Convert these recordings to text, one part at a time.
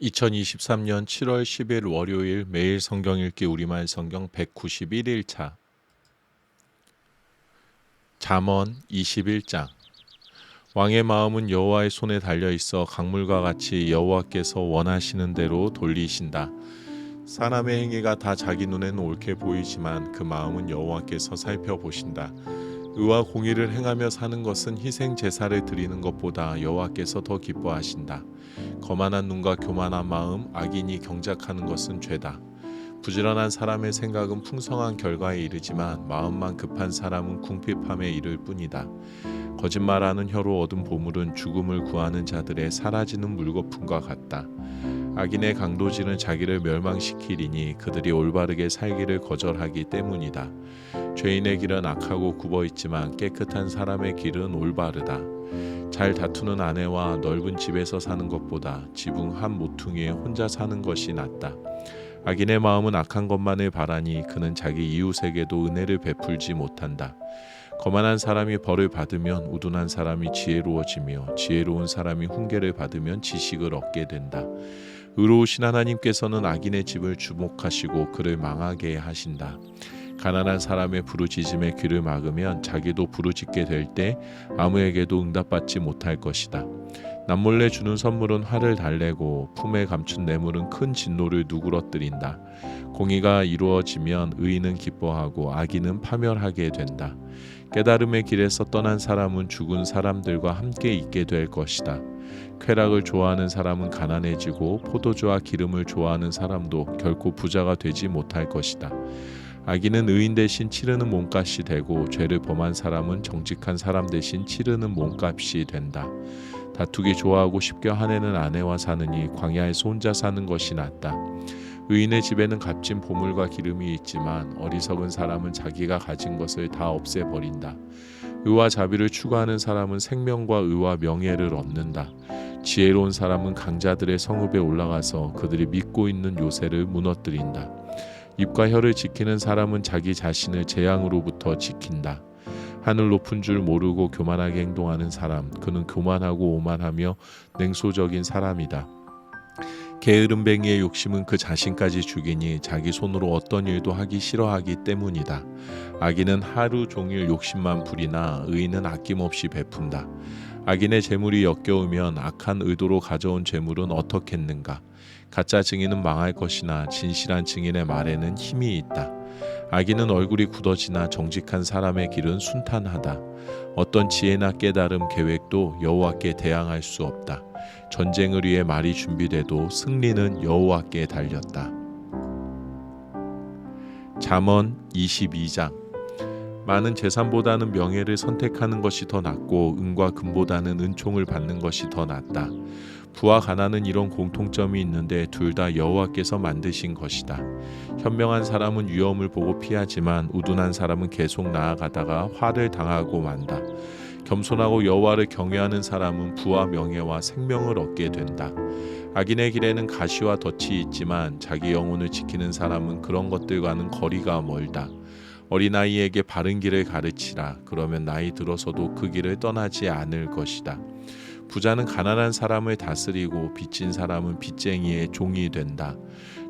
2023년 7월 10일 월요일 매일 성경 읽기 우리말 성경 191일차 잠언 21장 왕의 마음은 여호와의 손에 달려 있어 강물과 같이 여호와께서 원하시는 대로 돌리신다. 사람의 행위가 다 자기 눈에는 옳게 보이지만 그 마음은 여호와께서 살펴보신다. 의와 공의를 행하며 사는 것은 희생 제사를 드리는 것보다 여호와께서 더 기뻐하신다. 거만한 눈과 교만한 마음, 악인이 경작하는 것은 죄다. 부지런한 사람의 생각은 풍성한 결과에 이르지만 마음만 급한 사람은 궁핍함에 이를 뿐이다. 거짓말하는 혀로 얻은 보물은 죽음을 구하는 자들의 사라지는 물거품과 같다. 악인의 강도질은 자기를 멸망시키리니 그들이 올바르게 살기를 거절하기 때문이다. 죄인의 길은 악하고 굽어있지만 깨끗한 사람의 길은 올바르다. 잘 다투는 아내와 넓은 집에서 사는 것보다 지붕 한 모퉁이에 혼자 사는 것이 낫다. 악인의 마음은 악한 것만을 바라니 그는 자기 이웃에게도 은혜를 베풀지 못한다. 거만한 사람이 벌을 받으면 우둔한 사람이 지혜로워지며 지혜로운 사람이 훈계를 받으면 지식을 얻게 된다. 의로우신 하나님께서는 악인의 집을 주목하시고 그를 망하게 하신다. 가난한 사람의 부르짖음에 귀를 막으면 자기도 부르짖게 될 때 아무에게도 응답받지 못할 것이다. 남몰래 주는 선물은 화를 달래고 품에 감춘 뇌물은 큰 진노를 누그러뜨린다. 공의가 이루어지면 의인은 기뻐하고 악인은 파멸하게 된다. 깨달음의 길에서 떠난 사람은 죽은 사람들과 함께 있게 될 것이다. 쾌락을 좋아하는 사람은 가난해지고 포도주와 기름을 좋아하는 사람도 결코 부자가 되지 못할 것이다. 악인은 의인 대신 치르는 몸값이 되고 죄를 범한 사람은 정직한 사람 대신 치르는 몸값이 된다. 다투기 좋아하고 쉽게 화내는 아내와 사느니 광야에서 혼자 사는 것이 낫다. 의인의 집에는 값진 보물과 기름이 있지만 어리석은 사람은 자기가 가진 것을 다 없애버린다. 의와 자비를 추구하는 사람은 생명과 의와 명예를 얻는다. 지혜로운 사람은 강자들의 성읍에 올라가서 그들이 믿고 있는 요새를 무너뜨린다. 입과 혀를 지키는 사람은 자기 자신을 재앙으로부터 지킨다. 하늘 높은 줄 모르고 교만하게 행동하는 사람, 그는 교만하고 오만하며 냉소적인 사람이다. 게으름뱅이의 욕심은 그 자신까지 죽이니 자기 손으로 어떤 일도 하기 싫어하기 때문이다. 악인은 하루 종일 욕심만 부리나 의인은 아낌없이 베푼다. 악인의 재물이 역겨우면 악한 의도로 가져온 재물은 어떻겠는가? 가짜 증인은 망할 것이나 진실한 증인의 말에는 힘이 있다. 악인은 얼굴이 굳어지나 정직한 사람의 길은 순탄하다. 어떤 지혜나 깨달음 계획도 여호와께 대항할 수 없다. 전쟁을 위해 말이 준비돼도 승리는 여호와께 달렸다. 잠언 22장 많은 재산보다는 명예를 선택하는 것이 더 낫고 은과 금보다는 은총을 받는 것이 더 낫다. 부와 가난은 이런 공통점이 있는데 둘 다 여호와께서 만드신 것이다. 현명한 사람은 위험을 보고 피하지만 우둔한 사람은 계속 나아가다가 화를 당하고 만다. 겸손하고 여호와를 경외하는 사람은 부와 명예와 생명을 얻게 된다. 악인의 길에는 가시와 덫이 있지만 자기 영혼을 지키는 사람은 그런 것들과는 거리가 멀다. 어린아이에게 바른 길을 가르치라. 그러면 나이 들어서도 그 길을 떠나지 않을 것이다. 부자는 가난한 사람을 다스리고 빚진 사람은 빚쟁이의 종이 된다.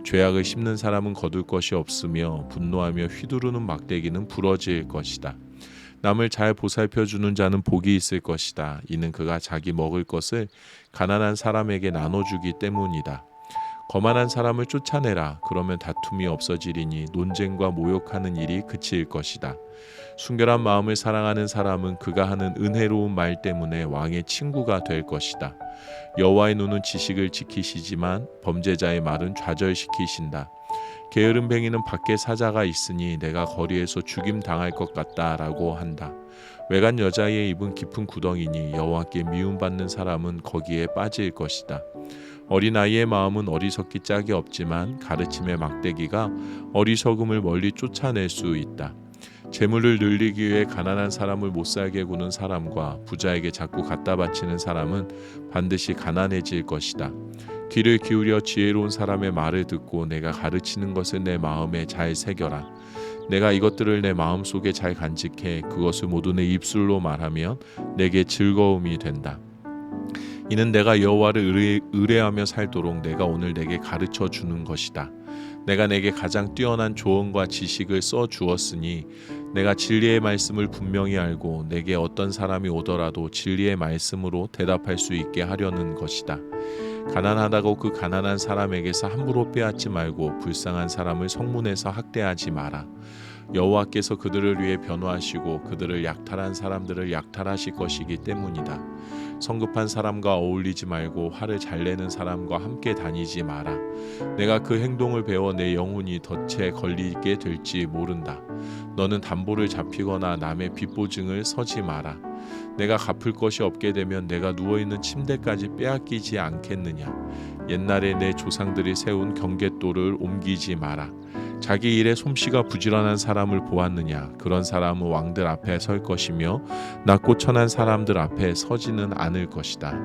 죄악을 심는 사람은 거둘 것이 없으며 분노하며 휘두르는 막대기는 부러질 것이다. 남을 잘 보살펴주는 자는 복이 있을 것이다. 이는 그가 자기 먹을 것을 가난한 사람에게 나눠주기 때문이다. 거만한 사람을 쫓아내라. 그러면 다툼이 없어지리니 논쟁과 모욕하는 일이 그칠 것이다. 순결한 마음을 사랑하는 사람은 그가 하는 은혜로운 말 때문에 왕의 친구가 될 것이다. 여호와의 눈은 지식을 지키시지만 범죄자의 말은 좌절시키신다. 게으름뱅이는 밖에 사자가 있으니 내가 거리에서 죽임 당할 것 같다라고 한다. 외간 여자의 입은 깊은 구덩이니 여호와께 미움받는 사람은 거기에 빠질 것이다. 어린아이의 마음은 어리석기 짝이 없지만 가르침의 막대기가 어리석음을 멀리 쫓아낼 수 있다. 재물을 늘리기 위해 가난한 사람을 못살게 구는 사람과 부자에게 자꾸 갖다 바치는 사람은 반드시 가난해질 것이다. 귀를 기울여 지혜로운 사람의 말을 듣고 내가 가르치는 것을 내 마음에 잘 새겨라. 내가 이것들을 내 마음속에 잘 간직해 그것을 모두 내 입술로 말하면 내게 즐거움이 된다. 이는 내가 여호와를 의뢰하며 살도록 내가 오늘 내게 가르쳐 주는 것이다. 내가 내게 가장 뛰어난 조언과 지식을 써 주었으니 내가 진리의 말씀을 분명히 알고 내게 어떤 사람이 오더라도 진리의 말씀으로 대답할 수 있게 하려는 것이다. 가난하다고 그 가난한 사람에게서 함부로 빼앗지 말고 불쌍한 사람을 성문에서 학대하지 마라. 여호와께서 그들을 위해 변호하시고 그들을 약탈한 사람들을 약탈하실 것이기 때문이다. 성급한 사람과 어울리지 말고 화를 잘 내는 사람과 함께 다니지 마라. 내가 그 행동을 배워 내 영혼이 덫에 걸리게 될지 모른다. 너는 담보를 잡히거나 남의 빚보증을 서지 마라. 내가 갚을 것이 없게 되면 내가 누워있는 침대까지 빼앗기지 않겠느냐. 옛날에 내 조상들이 세운 경계도를 옮기지 마라. 자기 일에 솜씨가 부지런한 사람을 보았느냐. 그런 사람은 왕들 앞에 설 것이며 낮고 천한 사람들 앞에 서지는 않을 것이다.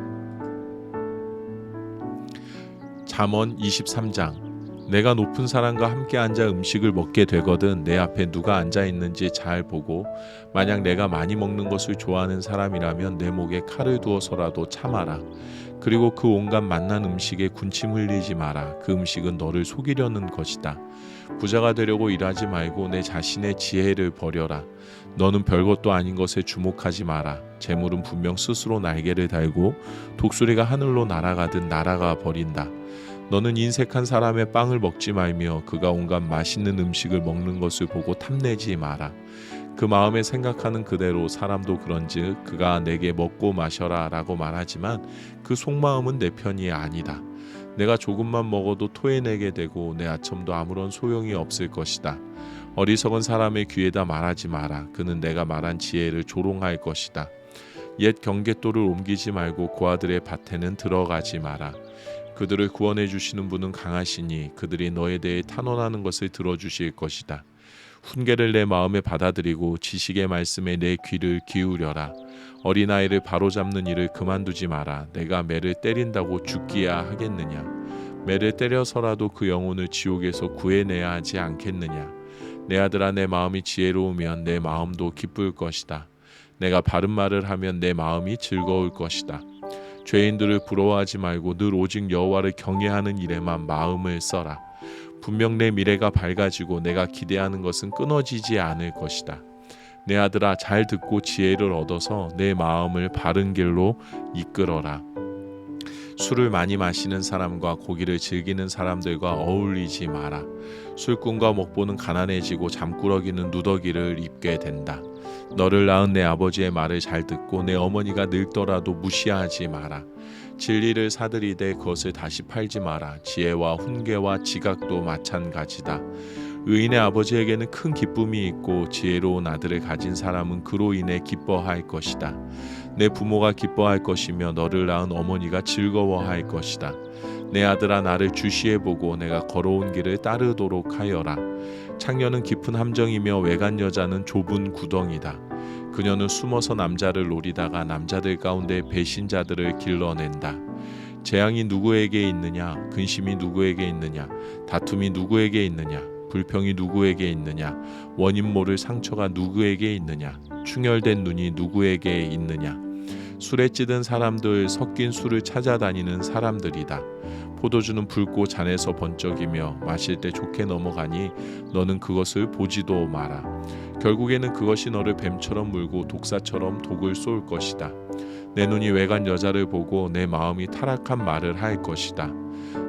잠언 23장. 내가 높은 사람과 함께 앉아 음식을 먹게 되거든 내 앞에 누가 앉아 있는지 잘 보고 만약 내가 많이 먹는 것을 좋아하는 사람이라면 내 목에 칼을 두어서라도 참아라. 그리고 그 온갖 맛난 음식에 군침 흘리지 마라. 그 음식은 너를 속이려는 것이다. 부자가 되려고 일하지 말고 내 자신의 지혜를 버려라. 너는 별것도 아닌 것에 주목하지 마라. 재물은 분명 스스로 날개를 달고 독수리가 하늘로 날아가듯 날아가 버린다. 너는 인색한 사람의 빵을 먹지 말며 그가 온갖 맛있는 음식을 먹는 것을 보고 탐내지 마라. 그 마음에 생각하는 그대로 사람도 그런즉 그가 내게 먹고 마셔라 라고 말하지만 그 속마음은 내 편이 아니다. 내가 조금만 먹어도 토해내게 되고 내 아첨도 아무런 소용이 없을 것이다. 어리석은 사람의 귀에다 말하지 마라. 그는 내가 말한 지혜를 조롱할 것이다. 옛 경계도를 옮기지 말고 고아들의 밭에는 들어가지 마라. 그들을 구원해 주시는 분은 강하시니 그들이 너에 대해 탄원하는 것을 들어주실 것이다. 훈계를 내 마음에 받아들이고 지식의 말씀에 내 귀를 기울여라. 어린아이를 바로잡는 일을 그만두지 마라. 내가 매를 때린다고 죽기야 하겠느냐. 매를 때려서라도 그 영혼을 지옥에서 구해내야 하지 않겠느냐. 내 아들아, 내 마음이 지혜로우면 내 마음도 기쁠 것이다. 내가 바른 말을 하면 내 마음이 즐거울 것이다. 죄인들을 부러워하지 말고 늘 오직 여호와를 경외하는 일에만 마음을 써라. 분명 내 미래가 밝아지고 내가 기대하는 것은 끊어지지 않을 것이다. 내 아들아, 잘 듣고 지혜를 얻어서 내 마음을 바른 길로 이끌어라. 술을 많이 마시는 사람과 고기를 즐기는 사람들과 어울리지 마라. 술꾼과 먹보는 가난해지고 잠꾸러기는 누더기를 입게 된다. 너를 낳은 내 아버지의 말을 잘 듣고 내 어머니가 늙더라도 무시하지 마라. 진리를 사들이되 그것을 다시 팔지 마라. 지혜와 훈계와 지각도 마찬가지다. 의인의 아버지에게는 큰 기쁨이 있고 지혜로운 아들을 가진 사람은 그로 인해 기뻐할 것이다. 내 부모가 기뻐할 것이며 너를 낳은 어머니가 즐거워할 것이다. 내 아들아, 나를 주시해보고 내가 걸어온 길을 따르도록 하여라. 창녀는 깊은 함정이며 외간 여자는 좁은 구덩이다. 그녀는 숨어서 남자를 노리다가 남자들 가운데 배신자들을 길러낸다. 재앙이 누구에게 있느냐? 근심이 누구에게 있느냐? 다툼이 누구에게 있느냐? 불평이 누구에게 있느냐? 원인 모를 상처가 누구에게 있느냐? 충혈된 눈이 누구에게 있느냐? 술에 찌든 사람들, 섞인 술을 찾아다니는 사람들이다. 포도주는 붉고 잔에서 번쩍이며 마실 때 좋게 넘어가니 너는 그것을 보지도 마라. 결국에는 그것이 너를 뱀처럼 물고 독사처럼 독을 쏠 것이다. 내 눈이 외간 여자를 보고 내 마음이 타락한 말을 할 것이다.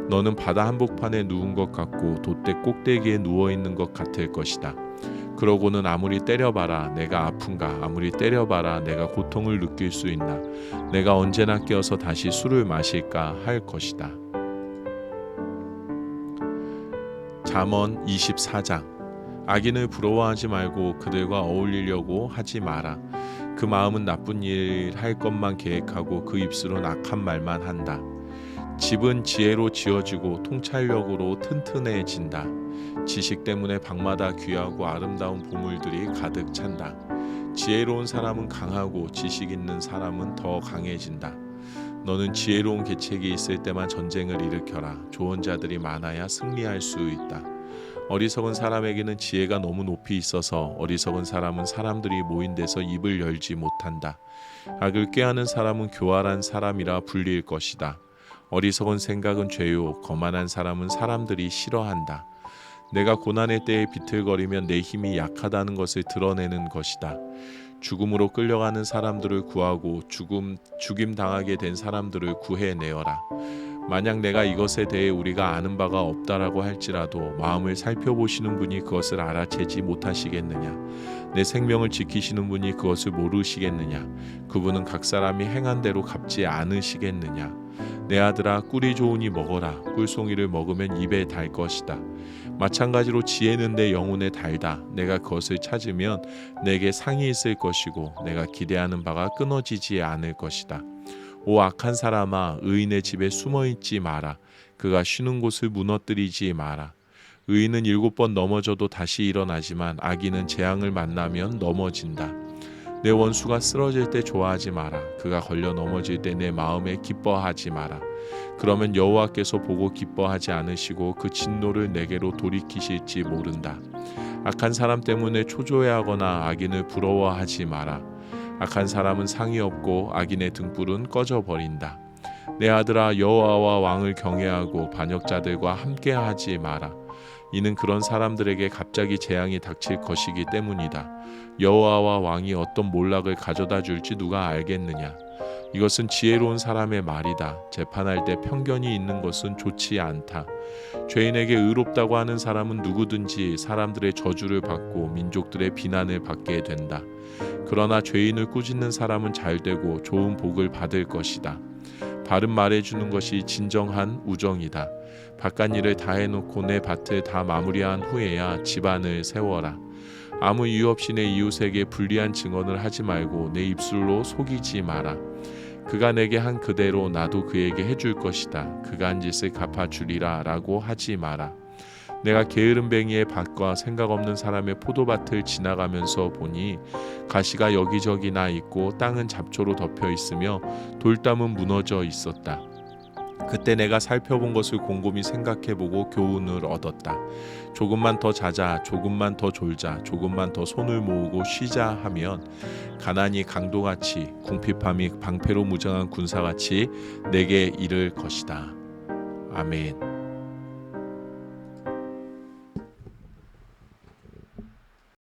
너는 바다 한복판에 누운 것 같고 돛대 꼭대기에 누워있는 것 같을 것이다. 그러고는 아무리 때려봐라 내가 아픈가, 아무리 때려봐라 내가 고통을 느낄 수 있나, 내가 언제나 깨어서 다시 술을 마실까 할 것이다. 잠언 24장. 악인을 부러워하지 말고 그들과 어울리려고 하지 마라. 그 마음은 나쁜 일 할 것만 계획하고 그 입술은 악한 말만 한다. 집은 지혜로 지어지고 통찰력으로 튼튼해진다. 지식 때문에 방마다 귀하고 아름다운 보물들이 가득 찬다. 지혜로운 사람은 강하고 지식 있는 사람은 더 강해진다. 너는 지혜로운 계책이 있을 때만 전쟁을 일으켜라. 좋은 자들이 많아야 승리할 수 있다. 어리석은 사람에게는 지혜가 너무 높이 있어서 어리석은 사람은 사람들이 모인 데서 입을 열지 못한다. 악을 꾀하는 사람은 교활한 사람이라 불릴 것이다. 어리석은 생각은 죄요, 거만한 사람은 사람들이 싫어한다. 내가 고난의 때에 비틀거리면 내 힘이 약하다는 것을 드러내는 것이다. 죽음으로 끌려가는 사람들을 구하고 죽임 당하게 된 사람들을 구해내어라. 만약 내가 이것에 대해 우리가 아는 바가 없다라고 할지라도 마음을 살펴보시는 분이 그것을 알아채지 못하시겠느냐? 내 생명을 지키시는 분이 그것을 모르시겠느냐? 그분은 각 사람이 행한 대로 갚지 않으시겠느냐? 내 아들아, 꿀이 좋으니 먹어라. 꿀송이를 먹으면 입에 달 것이다. 마찬가지로 지혜는 내 영혼에 달다. 내가 그것을 찾으면 내게 상이 있을 것이고 내가 기대하는 바가 끊어지지 않을 것이다. 오 악한 사람아, 의인의 집에 숨어 있지 마라. 그가 쉬는 곳을 무너뜨리지 마라. 의인은 7번 넘어져도 다시 일어나지만 악인은 재앙을 만나면 넘어진다. 내 원수가 쓰러질 때 좋아하지 마라. 그가 걸려 넘어질 때 내 마음에 기뻐하지 마라. 그러면 여호와께서 보고 기뻐하지 않으시고 그 진노를 내게로 돌이키실지 모른다. 악한 사람 때문에 초조해하거나 악인을 부러워하지 마라. 악한 사람은 상이 없고 악인의 등불은 꺼져버린다. 내 아들아, 여호와와 왕을 경외하고 반역자들과 함께하지 마라. 이는 그런 사람들에게 갑자기 재앙이 닥칠 것이기 때문이다. 여호와와 왕이 어떤 몰락을 가져다 줄지 누가 알겠느냐? 이것은 지혜로운 사람의 말이다. 재판할 때 편견이 있는 것은 좋지 않다. 죄인에게 의롭다고 하는 사람은 누구든지 사람들의 저주를 받고 민족들의 비난을 받게 된다. 그러나 죄인을 꾸짖는 사람은 잘되고 좋은 복을 받을 것이다. 바른 말해주는 것이 진정한 우정이다. 바깥 일을 다 해놓고 내 밭을 다 마무리한 후에야 집안을 세워라. 아무 이유 없이 내 이웃에게 불리한 증언을 하지 말고 내 입술로 속이지 마라. 그가 내게 한 그대로 나도 그에게 해줄 것이다. 그가 한 짓을 갚아주리라 라고 하지 마라. 내가 게으름뱅이의 밭과 생각 없는 사람의 포도밭을 지나가면서 보니 가시가 여기저기 나 있고 땅은 잡초로 덮여 있으며 돌담은 무너져 있었다. 그때 내가 살펴본 것을 곰곰이 생각해보고 교훈을 얻었다. 조금만 더 자자, 조금만 더 졸자, 조금만 더 손을 모으고 쉬자 하면 가난이 강도같이 궁핍함이 방패로 무장한 군사같이 내게 이를 것이다. 아멘.